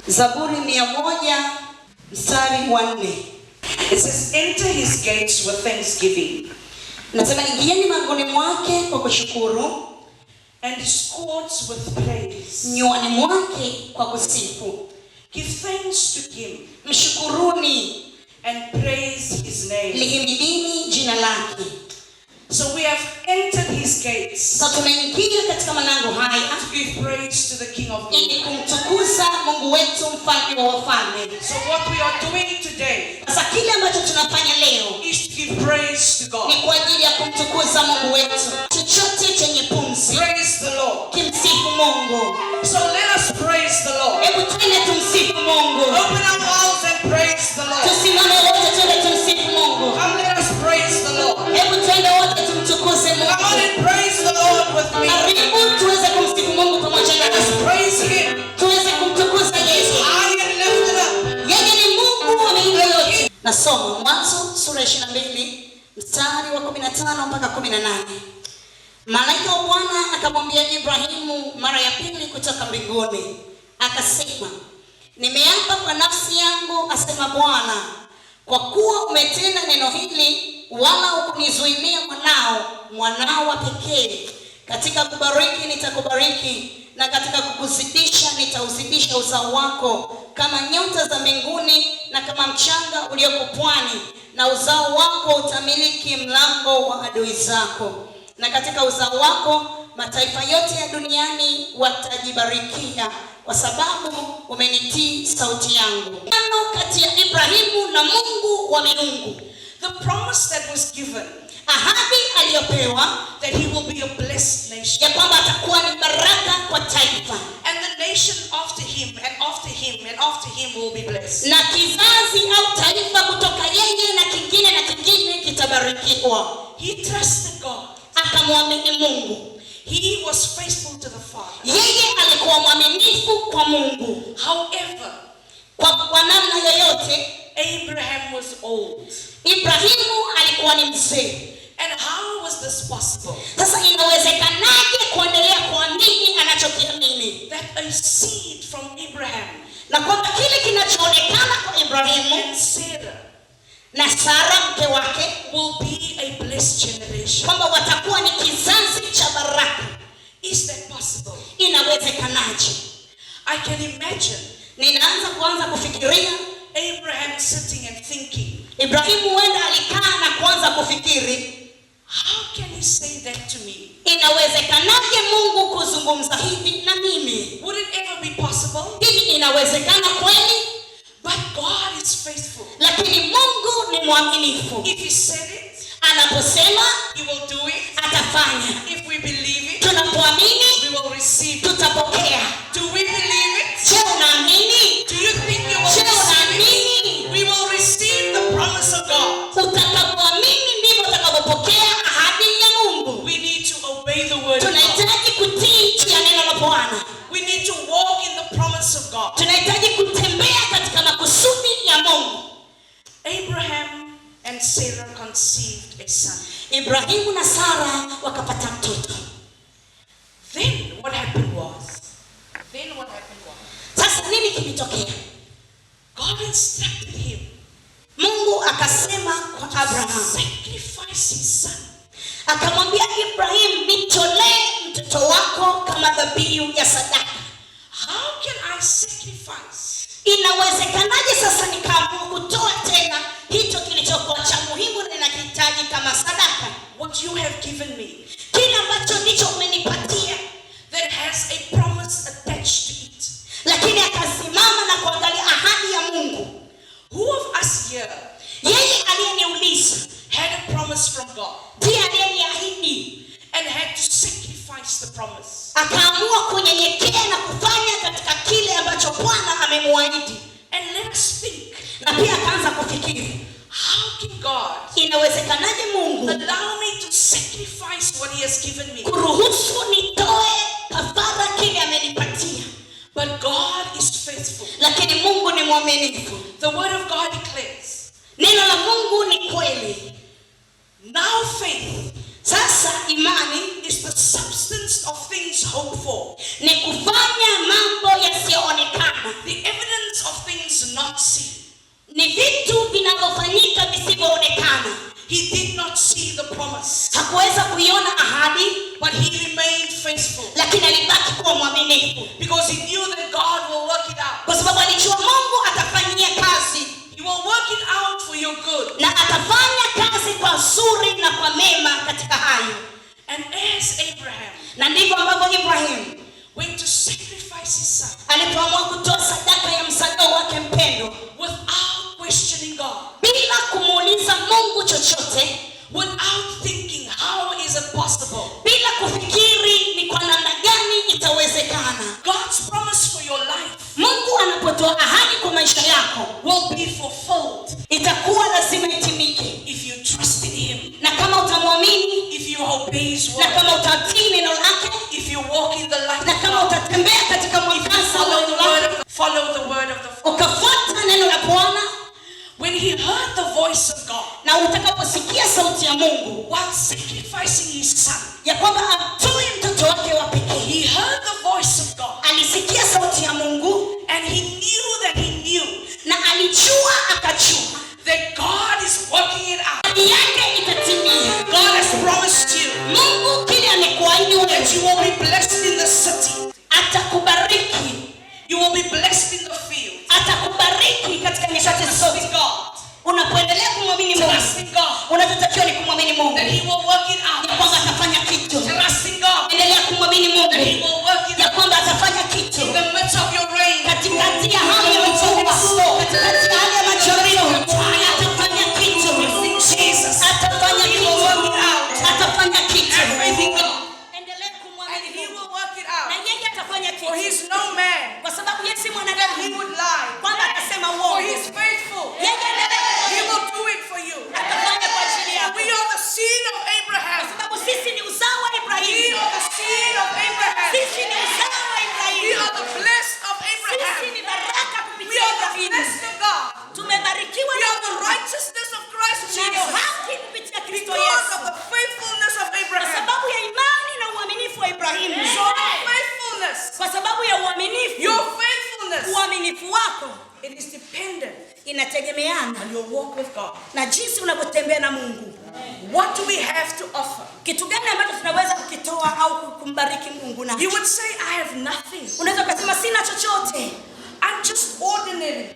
Zaburi 100 mstari wa 4. It says, enter his gates with thanksgiving. Nasema ingieni langoni mwake kwa kushukuru, and his courts with praise. nywani mwake kwa kusifu. Give thanks to him. Mshukuruni. And praise his name. Lihimidini jina lake. So we have entered his gates. Sasa tumeingia katika malango haya to give praise to the King of Kings. ili kumtukuza Mungu wetu mfalme wa wafalme. So what we are doing today, sasa kile ambacho tunafanya leo is to give praise to God. ni kwa ajili ya kumtukuza Mungu wetu. Chochote chenye pumzi, praise the Lord. Kimsifu Mungu. So let us praise the Lord. Hebu twende tumsifu Mungu. Open our mouths and praise the Lord. Tusimame wote twende tumsifu Mungu. Come, let us praise the Lord. Hebu twende wote tumtukuze Mungu. Come on and praise the Lord with me. Karibu tuweze kumsifu Mungu pamoja na Let us praise him. tuweze kumtukuza Yesu. High and lifted up. Yeye ni Mungu wa miungu yote. Nasoma Mwanzo sura 22 mstari wa 15 mpaka 18. Malaika wa Bwana akamwambia Ibrahimu mara ya pili kutoka mbinguni, akasema, nimeapa kwa nafsi yangu, asema Bwana, kwa kuwa umetenda neno hili, wala hukunizuilia mwanao wa pekee. Katika kubariki nitakubariki, na katika kukuzidisha nitauzidisha uzao wako kama nyota za mbinguni na kama mchanga ulioko pwani, na uzao wako utamiliki mlango wa adui zako. Na katika uzao wako mataifa yote ya duniani watajibarikia, kwa sababu umenitii sauti yangu. Neno kati ya Ibrahimu na Mungu wa miungu. The promise that was given, ahadi aliyopewa, that he will be a blessed nation, ya kwamba atakuwa ni baraka kwa taifa, and the nation after him and after him and after him will be blessed. na kizazi au taifa kutoka yeye na kingine kitabarikiwa. He trusted God. Akamwamini Mungu. He was faithful to the Father. Yeye alikuwa mwaminifu kwa Mungu. However, kwa namna yoyote, Abraham was old. Ibrahimu alikuwa ni mzee. And how was this possible? Sasa inawezekanaje kuendelea kuamini anachokiamini? That a seed from Abraham, na kwamba kile kinachoonekana kwa Ibrahimu and Sarah, na Sara mke wake, will be a blessed generation. kwamba watakuwa ni kizazi cha baraka. Is that possible? Inawezekanaje? I can imagine Ninaanza kufikiria Abraham sitting and thinking, Ibrahimu huenda alikaa na kuanza kufikiri, how can he say that to me? Inawezekanaje Mungu kuzungumza hivi na mimi? Would it ever be possible? Hivi inawezekana kweli? But God is faithful. Lakini Mungu ni mwaminifu. If he said it, anaposema he will do it. Atafanya. If we believe it, tunapoamini, we will receive it. Tutapokea. Do we believe it? Je, unaamini? Do you think you will receive it? We will receive the promise of God. Utakapoamini ndivyo utakapopokea ahadi ya Mungu. We need to obey the word of God. Tunahitaji kutii ya neno la Bwana. We need to walk in the promise of God. Tunahitaji kutembea katika makusudi ya Mungu. Abraham and Sarah conceived a son. Ibrahimu na Sara wakapata mtoto. Then what happened was, sasa nini kilitokea? God instructed him, Mungu akasema kwa Abraham, sacrifice his son. Akamwambia Ibrahim, nitolee mtoto wako kama dhabihu ya sadaka. How can I sacrifice? Inawezekanaje sasa nikaamua kutoa tena hicho kilichokuwa cha muhimu na ninakihitaji kama sadaka? What you have given me, kile ambacho ndicho umenipatia, that has a promise attached to it. Lakini akasimama na kuangalia ahadi ya Mungu. Who of us here, yeye aliyeniuliza, had a promise from God, ndiye aliyeniahidi, and had to sacrifice the promise? Akaamua kunyenyekea na kufanya katika kile ambacho Bwana amemwahidi. And let us think. Na pia akaanza kufikiri, how can God inawezekanaje Mungu allow me to sacrifice what he has given me? Kuruhusu nitoe kafara kile amenipatia. But God is faithful. Lakini Mungu ni mwaminifu. The word of God declares, neno la Mungu ni kweli. Now faith, sasa imani, is the substance of things hoped for, ni kufanya mambo yasiyoonekana. the evidence He did not see the promise, hakuweza kuiona ahadi, but he remained faithful lakini alibaki kuwa mwaminifu because he knew that God will work it out. kwa sababu alijua Mungu atafanyia kazi He will work it out for your good. na atafanya kazi kwa uzuri na kwa mema katika hayo. And as Abraham Na ndivyo ambavyo Ibrahim went to sacrifice his son alipoamua kutoa sadaka ya msagao wake mpendo, without questioning God, bila kumuuliza Mungu chochote, without thinking how is it possible, bila kufikiri ni kwa namna gani itawezekana. God's promise for your life Mungu anapotoa ahadi kwa maisha yako will be fulfilled itakuwa lazima itimike, if you trust in him, na kama utamwamini, if you obey his na word, kama utatii neno lake, if you walk in the light na of kama God, utatembea katika mwangaza wa neno lake, follow the word of the Father. ukafuata neno la Bwana, When he heard the voice of God na utakaposikia sauti ya Mungu while sacrificing his son, ya kwamba atoe mtoto wake wa pekee, he heard the voice of God alisikia sauti ya Mungu and he knew that he knew na alijua akajua that God is working it out. ahadi yake itatimia. God has promised you Mungu kile amekuahidi wewe, that you will be blessed in the city, atakubariki, you will be blessed in the field. atakubariki katika nyakati zote. Trust God, Unapoendelea kumwamini Mungu, trust in God unachotakiwa ni kumwamini Mungu that he will work it ya kwamba out. atafanya kitu. Trust in God Endelea kumwamini that Mungu he will work it ya out kwamba atafanya kitu in the midst of your reign. katikati ya hali ya mvua, katikati ya hali ya majaribu, atafanya kitu. Jesus, Atafanya he will work kitu, it out. atafanya kitu. Everything God, Endelea and kumwamini he Mungu will work it na out. yeye atafanya For kitu, he's no man kwa sababu yeye si that he mwanadamu would lie. kwamba atasema For uongo. he's faithful. Yeye He endelea will do it for you. atafanya kwa ajili yako, We are the seed of kwa Abraham. sababu sisi ni uzao wa We Ibrahimu. are the seed of Abraham. Sisi ni uzao wa We Ibrahimu. are the blessed of Sisi Abraham. ni baraka We kupitia are the Ibrahimu. blessed of God. Tumebarikiwa We na are the Mungu. righteousness of Christ Tunayo Jesus. haki kupitia Kristo Because Yesu, of the faithfulness of kwa Abraham. sababu ya imani na uaminifu wa Ibrahimu. So your faithfulness, Kwa sababu ya uaminifu, your faithfulness, uaminifu wako it is dependent inategemeana on your walk with God. na jinsi unavyotembea na Mungu. What do we have to offer? Kitu gani ambacho tunaweza kukitoa au kumbariki Mungu na? You would say, I have nothing. Unaweza kusema sina chochote. I'm just ordinary.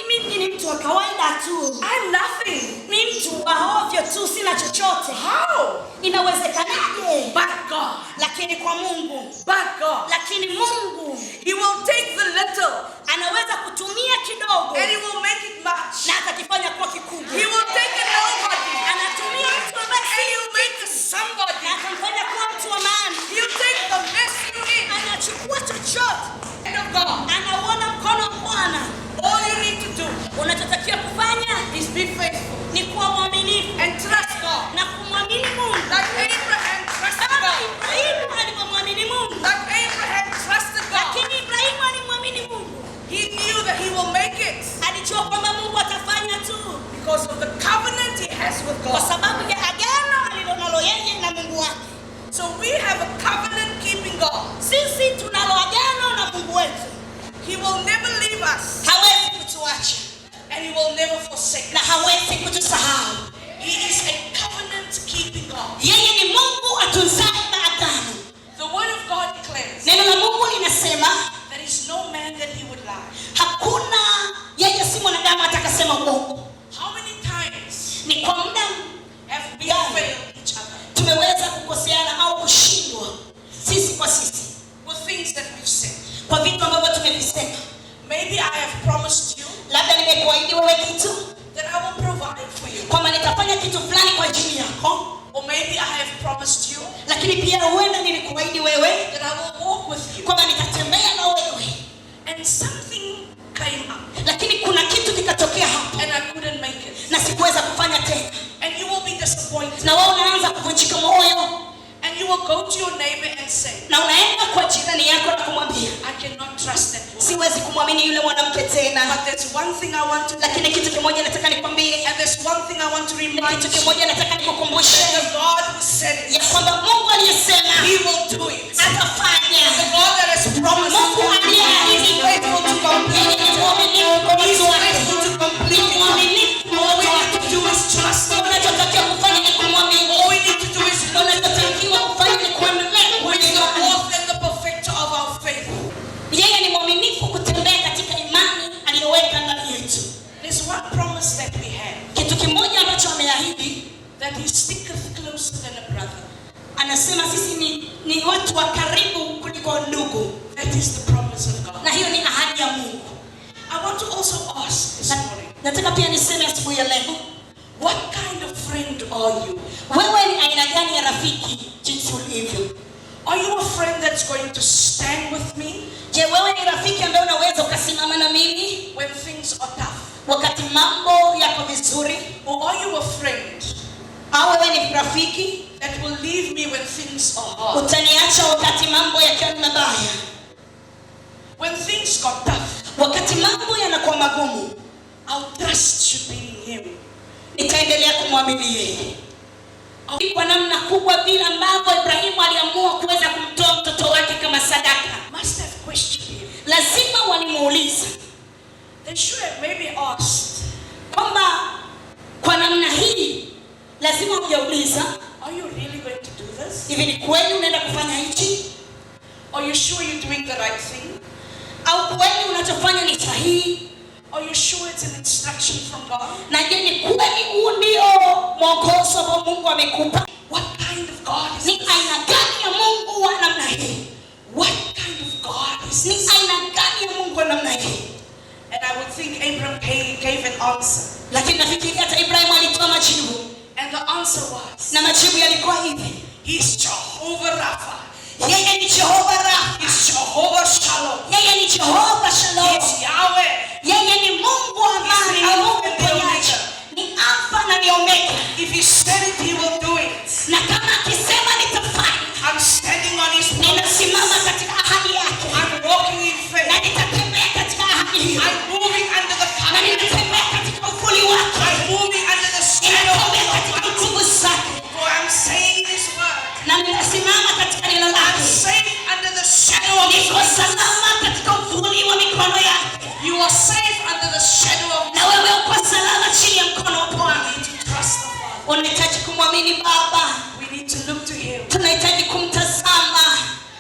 Mimi ni mtu wa kawaida tu. I'm nothing. Ni mtu wa ovyo tu, sina chochote. How? Inawezekanaje? But God. Lakini kwa Mungu, But God. lakini Mungu He will take the little anaweza kutumia kidogo and he will make it much. na atakifanya kuwa kikubwa. He will take a nobody Anatumia mtu ambaye and si he will make it somebody. na akamfanya kuwa mtu wa maana. He'll take the mess you in. Anachukua chochote, Hand of God. anauona mkono wa Bwana. All you need to do Unachotakiwa kufanya is be faithful ni kuwa mwaminifu and trust God. na kumwamini Mungu. Like Abraham trusted Kama God. Ibrahimu alivyomwamini Mungu, Like Abraham trusted God. lakini Ibrahimu alimwamini Mungu. He knew that he will make it Alijua kwamba Mungu atafanya tu because of the covenant he has with kwa God. sababu ya agano alilonalo yeye na Mungu wake. So we have a covenant keeping God. Sisi tunalo agano na Mungu wetu. He will never leave us Hawezi kutuacha and he will never forsake na us. hawezi kutusahau. He is a covenant keeping God. Yeye ni Mungu atunzaye maagano. The word of God declares Neno la Mungu linasema there is no man that he would lie. hakuna, yeye si mwanadamu atakasema uongo. How many times Ni kwa muda have we gani failed each other tumeweza kukoseana au kushindwa sisi kwa sisi with things that we've said? kwa vitu ambavyo tumevisema. Maybe I have promised you Labda nimekuahidi wewe kitu that I will provide for you. kwamba nitafanya kitu fulani kwa ajili yako, Or maybe I have promised you lakini pia huenda nilikuahidi wewe that I will walk with you. kwamba nitatembea na wewe, And something came up lakini kuna kitu kikatokea hapo and I couldn't make it. na sikuweza kufanya tena, And you will be disappointed. na wewe unaanza kuvunjika moyo And you will go to your neighbor and say, na unaenda kwa jirani yako na kumwambia I cannot trust that woman. siwezi kumwamini yule mwanamke tena. But there's one thing I want to Lakini kitu kimoja nataka nikwambie, and there's one thing I want to na remind kitu you. kimoja nataka nikukumbushe, The God who said ya it, kwamba Mungu aliyesema he will do it. atafanya. The God that has promised, Mungu aliyeahidi, is faithful to complete. yeye ni mwaminifu kwa He is watu wake, faithful to complete. ni mwaminifu kwa All we watu have wake. to do is trust him. Unachotakiwa kufanya that he sticketh closer than a brother. Anasema sisi ni watu wa karibu kuliko ndugu. That is the promise of God. Na hiyo ni ahadi ya Mungu. I want to also ask this morning. Nataka pia niseme asubuhi ya leo, what kind of friend are you? Wewe ni aina gani ya rafiki jinsi ulivyo? Are you a friend that's going to stand with me? Je, wewe ni rafiki ambaye unaweza ukasimama na mimi when things are tough? wakati mambo yako vizuri? Or are you a friend au wewe ni rafiki that will leave me when things are hard? Utaniacha wakati mambo yakiwa mabaya. When things got tough, wakati mambo yanakuwa magumu, our trust should be in him. Nitaendelea kumwamini yeye. Kwa namna kubwa vile ambavyo Ibrahimu aliamua kuweza kumtoa mtoto wake kama sadaka. Must have questioned him. Lazima walimuuliza. They should have maybe asked. Kwamba kwa namna hii lazima ungeuliza, are you really going to do this? Hivi ni kweli unaenda kufanya hichi? Are you sure you're doing the right thing? Au kweli unachofanya ni sahihi? Are you sure it's an instruction from God? Na je, ni kweli huu ndio mwongozo ambao Mungu amekupa? What kind of God is ni this? aina gani ya Mungu wa namna hii? What kind of God is ni this? aina gani ya Mungu wa namna hii? And I would think Abraham gave an answer. Lakini nafikiri hata Ibrahimu alitoa majibu. And the answer was, na majibu yalikuwa hivi. He's Jehovah Rapha. Yeye ni Jehovah Rapha. He's Jehovah Shalom. Yeye ni Jehovah Shalom. He's Yahweh. Yeye ni Mungu wa amani, ni Mungu mponyaji. Ni Alpha na ni Omega. If he said it, he will do it. Na kama akisema nitafanya. I'm standing on his promise. Ninasimama katika ahadi yake. I'm walking in faith. Na nitatembea katika ahadi hiyo. I'm moving under the Na covenant. nitatembea katika uvuli wake. I'm moving under the shadow of Ninatembea the katika nguvu zake. For I'm saying this word. Na ninasimama katika neno I'm lake. safe under the shadow of his Niko salama katika uvuli wa mikono yake. You are safe under the shadow of Na wewe uko salama chini ya mkono wa Bwana. trust the Father. Unahitaji kumwamini Baba. We need to look to him. Tunahitaji kumtazama.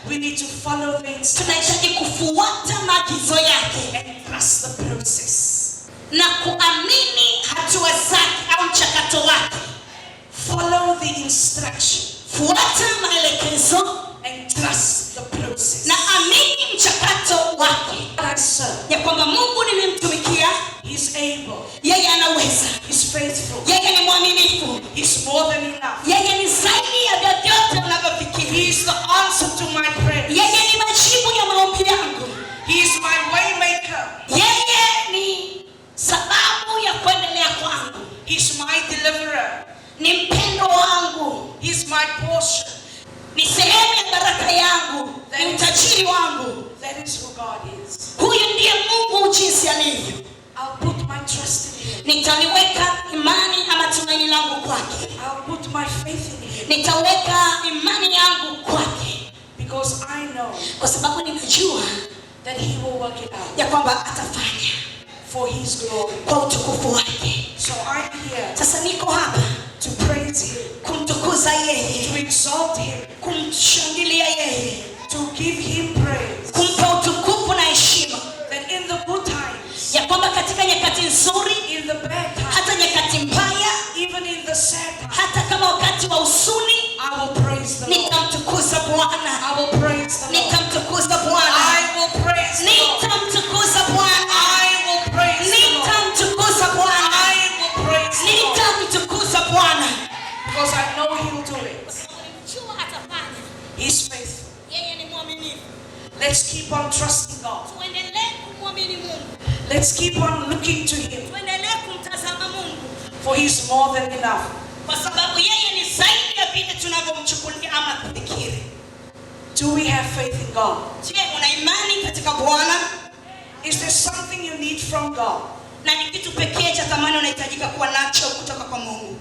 We need to follow the instructions Tunahitaji kufuata maagizo yake and trust the process. na kuamini hatua zake au mchakato wake. Follow the instruction Fuata maelekezo and trust the process. na amini mchakato wake. I serve. Ya kwamba Mungu nimemtumikia, He's able. yeye anaweza. He's faithful. Yeye ni mwaminifu. He's more than enough. Yeye ni zaidi ya vyovyote unavyofikiri. He's the answer to my prayer. Yeye ni majibu ya maombi yangu. He's my way maker. Yeye ni sababu ya kuendelea kwangu. He's my deliverer. Ni mpendo wangu. He's my portion. Ni sehemu ya baraka yangu. Ni utajiri wangu. That is who God is. Huyu ndiye Mungu jinsi alivyo. I'll put my trust in him. Nitaliweka imani ama tumaini langu kwake. I'll put my faith in him. Nitaweka imani yangu kwake. Because I know Kwa sababu ninajua that he will work it out ya kwamba atafanya for his glory. kwa utukufu wake. So I'm here Sasa niko hapa to praise him, kumtukuza yeye, to exalt him, kumshangilia yeye, to give him praise. kumpa utukufu na heshima. That in the good times, Ya kwamba katika nyakati nzuri, in the bad times, hata nyakati mbaya, even in the sad times, hata kama wakati wa huzuni, I will praise the Lord. nitamtukuza Bwana. I will praise the Lord. Nitamtukuza Bwana. I will praise the Lord. Nitamtukuza Bwana. I will praise the Lord. Nitamtukuza Bwana. I will praise the Lord. Nitamtukuza Bwana. Because I know he'll do it. Jua atafanya. He's faithful. Yeye ni mwaminifu. Let's keep on trusting God. Tuendelee kumwamini Mungu. Let's keep on looking to him. Tuendelee kumtazama Mungu. For he's more than enough. Kwa sababu yeye ni zaidi ya vile tunavyomchukulia ama kufikiri. Do we have faith in God? Je, una imani katika Bwana? Is there something you need from God? Na ni kitu pekee cha thamani unahitajika kuwa nacho kutoka kwa Mungu.